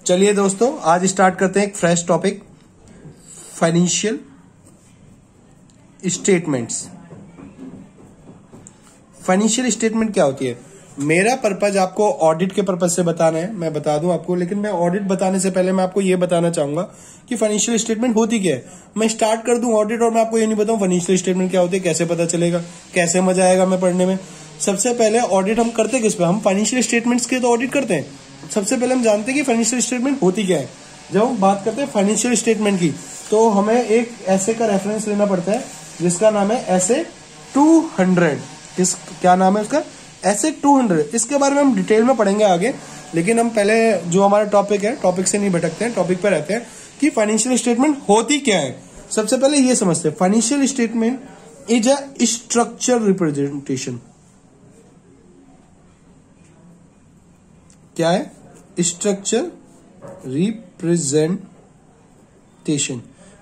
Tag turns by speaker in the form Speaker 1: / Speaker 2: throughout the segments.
Speaker 1: चलिए दोस्तों, आज स्टार्ट करते हैं एक fresh topic, financial statements. Financial statement क्या होती है? मेरा पर्पज आपको ऑडिट के पर्पज से बताना है, मैं बता दूं आपको, लेकिन मैं ऑडिट बताने से पहले मैं आपको ये बताना चाहूंगा कि फाइनेंशियल स्टेटमेंट होती क्या है। मैं स्टार्ट कर दूं ऑडिट और मैं आपको ये नहीं बताऊं फाइनेंशियल स्टेटमेंट क्या होती है, कैसे पता चलेगा, कैसे मजा आएगा मैं पढ़ने में। सबसे पहले ऑडिट हम करते किस पे? हम फाइनेंशियल स्टेटमेंट्स के तो ऑडिट करते हैं। सबसे पहले हम जानते हैं कि फाइनेंशियल स्टेटमेंट होती क्या है। जब हम बात करते हैं फाइनेंशियल स्टेटमेंट की, तो हमें एक ऐसे का रेफरेंस लेना पड़ता है जिसका नाम है एसे 200। क्या नाम है उसका? एसे 200। इसके बारे में हम डिटेल में पढ़ेंगे आगे, लेकिन हम पहले जो हमारा टॉपिक है, टॉपिक से नहीं भटकते हैं, टॉपिक पे रहते हैं कि फाइनेंशियल स्टेटमेंट होती क्या है। सबसे पहले ये समझते हैं, financial statement is a structure representation. क्या है? Structure representation.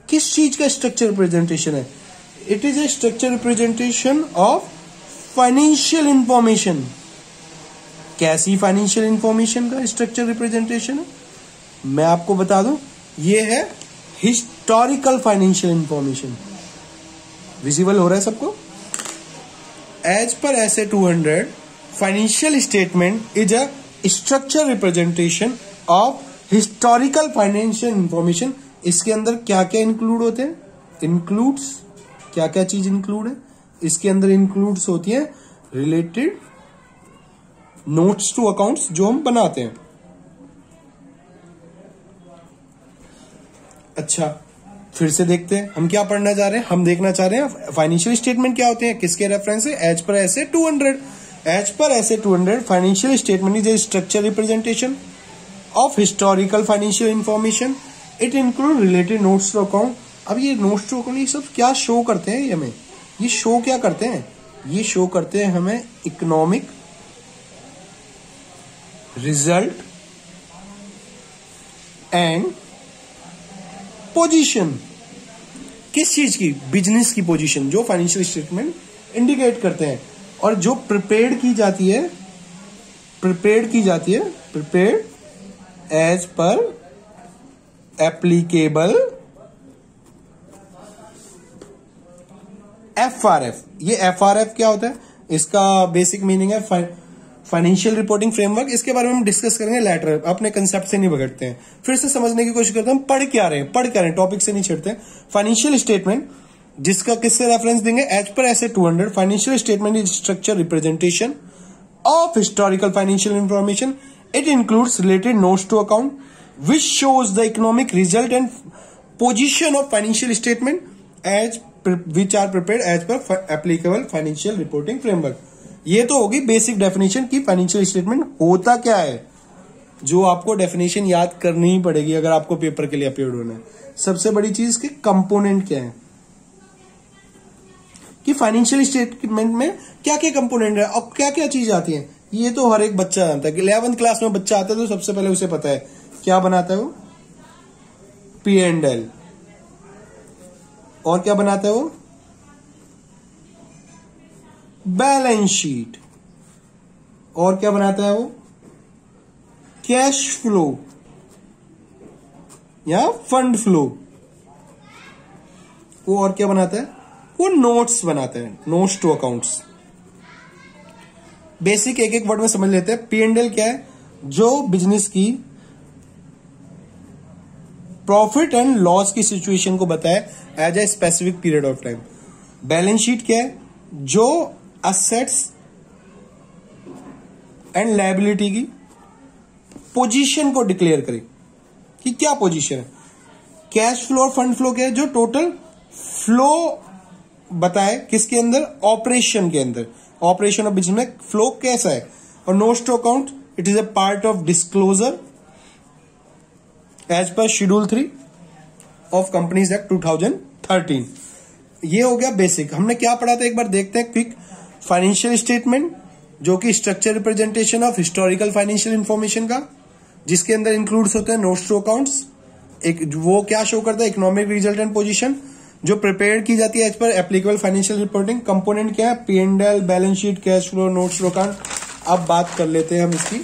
Speaker 1: किस चीज का स्ट्रक्चर रिप्रेजेंटेशन है? It is a structure representation of financial information. कैसी फाइनेंशियल इंफॉर्मेशन का स्ट्रक्चर रिप्रेजेंटेशन है? मैं आपको बता दूं, ये है हिस्टोरिकल फाइनेंशियल इंफॉर्मेशन। विजिबल हो रहा है सबको? As per SA 200, financial statement is a structure representation of historical financial information. इसके अंदर क्या क्या इंक्लूड होते हैं? इंक्लूड्स, क्या क्या चीज इंक्लूड है इसके अंदर? इंक्लूड्स होती है रिलेटेड नोट्स टू अकाउंट्स जो हम बनाते हैं। अच्छा, फिर से देखते हैं हम क्या पढ़ना चाह रहे हैं। हम देखना चाह रहे हैं फाइनेंशियल स्टेटमेंट क्या होते हैं, किसके रेफरेंस है? As per SA 200। As per SA 200, financial statement is a structure representation of historical financial information. It include related notes to account. अब ये नोट्स टू अकाउंट ये सब क्या शो करते हैं? हमें ये शो क्या करते हैं? ये शो करते हैं हमें इकोनॉमिक रिजल्ट एंड पोजीशन। किस चीज की? बिजनेस की पोजीशन, जो फाइनेंशियल स्टेटमेंट इंडिकेट करते हैं। और जो प्रिपेयर्ड की जाती है prepared as per applicable FRF। ये FRF क्या होता है? इसका बेसिक मीनिंग है फाइनेंशियल रिपोर्टिंग फ्रेमवर्क। इसके बारे में हम डिस्कस करेंगे लेटर, अपने कंसेप्ट से नहीं भगड़ते हैं, फिर से समझने की कोशिश करते हैं। हम पढ़ क्या रहे हैं, टॉपिक से नहीं छिड़ते हैं। फाइनेंशियल स्टेटमेंट जिसका किससे रेफरेंस देंगे? As per SA 200, financial statement is structure representation of historical financial information. It includes related notes to account which shows the economic result and position of financial statement as which are prepared as per applicable financial reporting framework। ये तो होगी basic definition की financial statement होता क्या है, जो आपको definition याद करनी ही पड़ेगी अगर आपको पेपर के लिए अपीयर होना है। सबसे बड़ी चीज के कंपोनेंट क्या है, कि फाइनेंशियल स्टेटमेंट में क्या क्या कंपोनेंट है और क्या क्या चीज आती है। ये तो हर एक बच्चा जानता है कि 11th क्लास में बच्चा आता है तो सबसे पहले उसे पता है क्या बनाता है वो? P&L। और क्या बनाता है वो? Balance sheet. और क्या बनाता है वो? कैश फ्लो या फंड फ्लो। वो और क्या बनाता है? वो नोट्स बनाता है, नोट्स टू अकाउंट्स। बेसिक एक एक वर्ड में समझ लेते हैं। P&L क्या है? जो बिजनेस की प्रॉफिट एंड लॉस की सिचुएशन को बताए as a specific period of time. Balance sheet क्या है? जो असेट्स एंड लायबिलिटी की पोजीशन को डिक्लेयर करे कि क्या पोजीशन है। कैश फ्लो और फंड फ्लो क्या है? जो टोटल फ्लो बताए किसके अंदर? ऑपरेशन के अंदर, ऑपरेशन ऑफ बिजनेस में फ्लो कैसा है। और notes to account, it is a part of disclosure as per schedule 3 of companies act 2013। ये हो गया बेसिक। हमने क्या पढ़ा था एक बार देखते हैं क्विक। फाइनेंशियल स्टेटमेंट जो कि structure representation of historical financial information का, जिसके अंदर इंक्लूड्स होते हैं नोट्स टू अकाउंट्स। एक वो क्या शो करता है? इकोनॉमिक रिजल्ट एंड पोजीशन, जो प्रिपेयर की जाती है as per applicable financial reporting. Component क्या है? P&L, balance sheet, cash flow, notes to account. अब बात कर लेते हैं हम इसकी,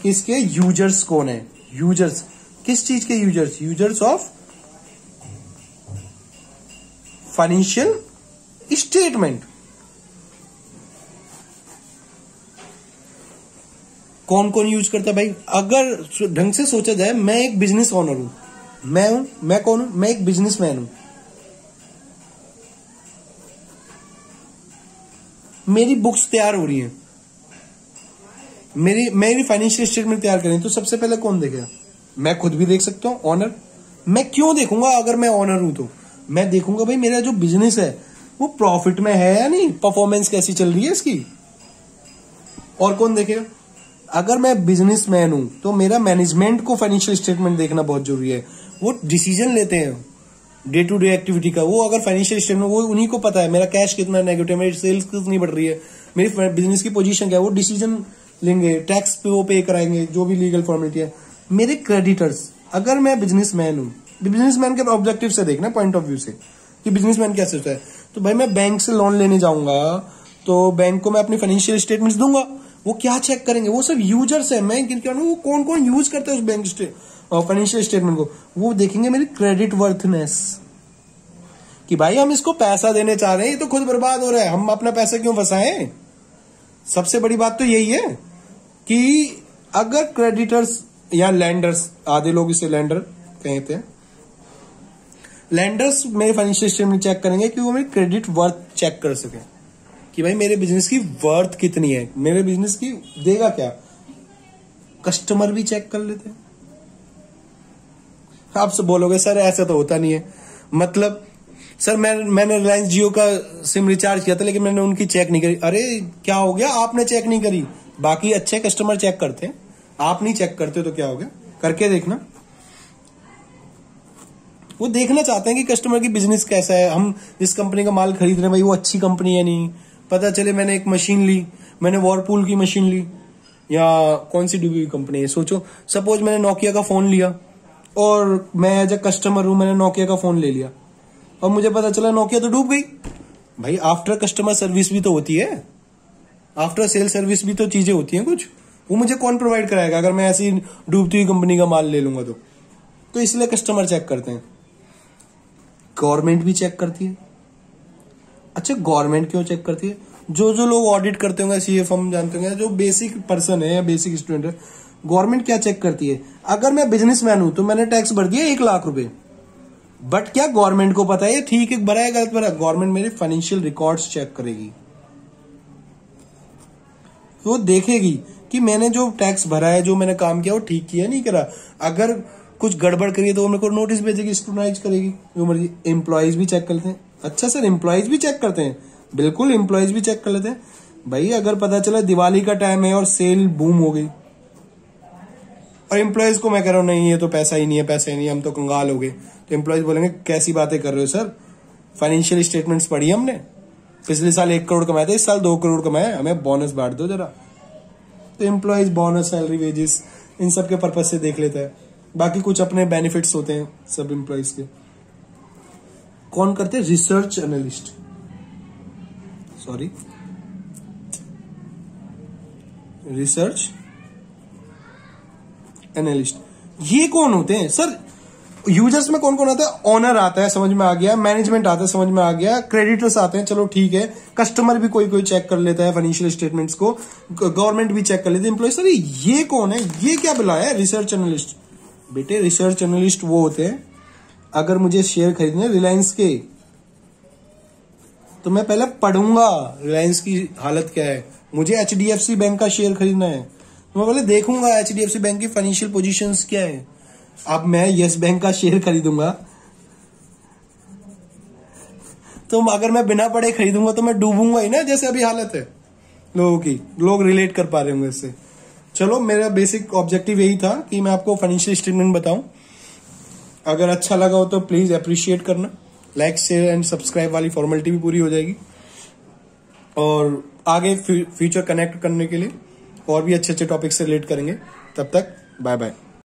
Speaker 1: कि इसके यूजर्स कौन है। यूजर्स किस चीज के users? Users of financial statement. कौन कौन यूज करता है भाई? अगर ढंग से सोचा जाए, मैं एक बिजनेस ओनर हूं, मैं कौन हूं? मैं एक बिजनेसमैन हूं। मेरी बुक्स तैयार हो रही हैं, मेरी फाइनेंशियल स्टेटमेंट तैयार करें, तो सबसे पहले कौन देखेगा? मैं खुद भी देख सकता हूं, ऑनर। मैं क्यों देखूंगा? अगर मैं ऑनर हूं तो मैं देखूंगा भाई मेरा जो बिजनेस है वो प्रॉफिट में है या नहीं, परफॉर्मेंस कैसी चल रही है इसकी। और कौन देखेगा? अगर मैं बिजनेसमैन हूं तो मेरा मैनेजमेंट को फाइनेंशियल स्टेटमेंट देखना बहुत जरूरी है। वो डिसीजन लेते हैं डे टू डे एक्टिविटी का, वो अगर फाइनेंशियल स्टेटमेंट, वो उन्हीं को पता है मेरा कैश कितना नेगेटिव है, मेरी सेल्स कितनी बढ़ रही है, मेरी बिजनेस की पोजीशन क्या है, वो डिसीजन लेंगे, टैक्स पे वो पे कराएंगे, जो भी लीगल फॉर्मेलिटी है। मेरे क्रेडिटर्स, अगर मैं बिजनेसमैन हूं, बिजनेसमैन के ऑब्जेक्टिव से देखना, पॉइंट ऑफ व्यू से कि बिजनेसमैन क्या सोचता है, तो भाई मैं बैंक से लोन लेने जाऊंगा तो बैंक को मैं अपनी फाइनेंशियल स्टेटमेंट्स दूंगा। वो क्या चेक करेंगे? वो सब यूजर्स है, मैं क्या वो कौन कौन यूज करता है उस बैंक फाइनेंशियल स्टेटमेंट को, वो देखेंगे मेरी क्रेडिट वर्थनेस कि भाई हम इसको पैसा देने चाह रहे हैं, ये तो खुद बर्बाद हो रहा है, हम अपना पैसा क्यों फंसाएं। सबसे बड़ी बात तो यही है कि अगर क्रेडिटर्स या लैंडर्स, आधे लोग इसे लैंडर कहते हैं, लैंडर्स मेरे फाइनेंशियल स्टेटमेंट चेक करेंगे कि वो मेरी क्रेडिट वर्थ चेक कर सके कि भाई मेरे बिजनेस की वर्थ कितनी है, मेरे बिजनेस की देगा क्या। कस्टमर भी चेक कर लेते हैं। आप सब बोलोगे सर ऐसा तो होता नहीं है, मतलब सर मैंने रिलायंस जियो का सिम रिचार्ज किया था लेकिन मैंने उनकी चेक नहीं करी। अरे क्या हो गया, आपने चेक नहीं करी? बाकी अच्छे कस्टमर चेक करते हैं, आप नहीं चेक करते तो क्या हो गया? करके देखना। वो देखना चाहते हैं कि कस्टमर की बिजनेस कैसा है, हम जिस कंपनी का माल खरीद रहे हैं भाई वो अच्छी कंपनी है नहीं। पता चले मैंने एक मशीन ली, मैंने वॉरपूल की मशीन ली या कौन सी डूबी हुई कंपनी है, सोचो सपोज मैंने नोकिया का फोन लिया और मैं एज ए कस्टमर हूं, मैंने नोकिया का फोन ले लिया और मुझे पता चला नोकिया तो डूब गई। भाई आफ्टर कस्टमर सर्विस भी तो होती है, आफ्टर सेल सर्विस भी तो चीजें होती हैं कुछ, वो मुझे कौन प्रोवाइड कराएगा अगर मैं ऐसी डूबती हुई कंपनी का माल ले लूंगा तो इसलिए कस्टमर चेक करते हैं। गवर्नमेंट भी चेक करती है। अच्छा गवर्नमेंट क्यों चेक करती है? जो लोग ऑडिट करते होंगे, सीएफ हम जानते होंगे, जो बेसिक पर्सन है या बेसिक स्टूडेंट है, गवर्नमेंट क्या चेक करती है? अगर मैं बिजनेसमैन हूं तो मैंने टैक्स भर दिया 1 लाख रुपए, बट क्या गवर्नमेंट को पता है ठीक है भरा है गलत भरा? गवर्नमेंट मेरे फाइनेंशियल रिकॉर्ड्स चेक करेगी, वो देखेगी कि मैंने जो टैक्स भरा है, जो मैंने काम किया वो ठीक किया नहीं करा। अगर कुछ गड़बड़ करिए तो वो मेरे को नोटिस भेजेगी, स्क्रूटनाइज करेगी, जो मर्जी। एम्प्लॉयज भी चेक करते हैं। अच्छा सर एम्प्लॉयज भी चेक करते हैं? बिल्कुल एम्प्लॉयज भी चेक कर लेते हैं। भाई अगर पता चला दिवाली का टाइम है और सेल बूम हो गई और एम्प्लॉयज को मैं कह रहा हूं नहीं ये तो पैसा ही नहीं है, पैसा ही नहीं है, हम तो कंगाल हो गए, तो एम्प्लॉयज बोलेंगे कैसी बातें कर रहे हो सर, फाइनेंशियल स्टेटमेंट्स पढ़ी हमने, पिछले साल 1 करोड़ कमाया था, इस साल 2 करोड़ कमाया, हमें बोनस बांट दो जरा। तो employees bonus, salary, wages in सब के पर्पज से देख लेता है। बाकी कुछ अपने बेनिफिट्स होते हैं सब एम्प्लॉयज के। कौन करते हैं? Research analyst, research analyst. ये कौन होते हैं सर? यूजर्स में कौन कौन आता है? ऑनर आता है, समझ में आ गया। मैनेजमेंट आता है, समझ में आ गया। क्रेडिटर्स आते हैं, चलो ठीक है। कस्टमर भी कोई चेक कर लेता है फाइनेंशियल स्टेटमेंट्स को, गवर्नमेंट भी चेक कर लेती है। एम्प्लॉय सर ये कौन है? ये क्या बुलाया है? Research analyst. बेटे रिसर्च एनालिस्ट वो होते हैं, अगर मुझे शेयर खरीदने रिलायंस के, तो मैं पहले पढ़ूंगा रिलायंस की हालत क्या है। मुझे एचडीएफसी बैंक का शेयर खरीदना है तो मैं पहले देखूंगा एचडीएफसी बैंक की फाइनेंशियल पोजीशंस क्या है। अब मैं यस बैंक का शेयर खरीदूंगा तो अगर मैं बिना पढ़े खरीदूंगा तो मैं डूबूंगा ही ना, जैसे अभी हालत है लोगों की। लोग रिलेट कर पा रहे होंगे इससे। चलो मेरा बेसिक ऑब्जेक्टिव यही था कि मैं आपको फाइनेंशियल स्टेटमेंट बताऊं। अगर अच्छा लगा हो तो प्लीज अप्रिशिएट करना, लाइक शेयर एंड सब्सक्राइब वाली फॉर्मेलिटी भी पूरी हो जाएगी। और आगे फ्यूचर कनेक्ट करने के लिए और भी अच्छे अच्छे टॉपिक से रिलेट करेंगे। तब तक बाय बाय।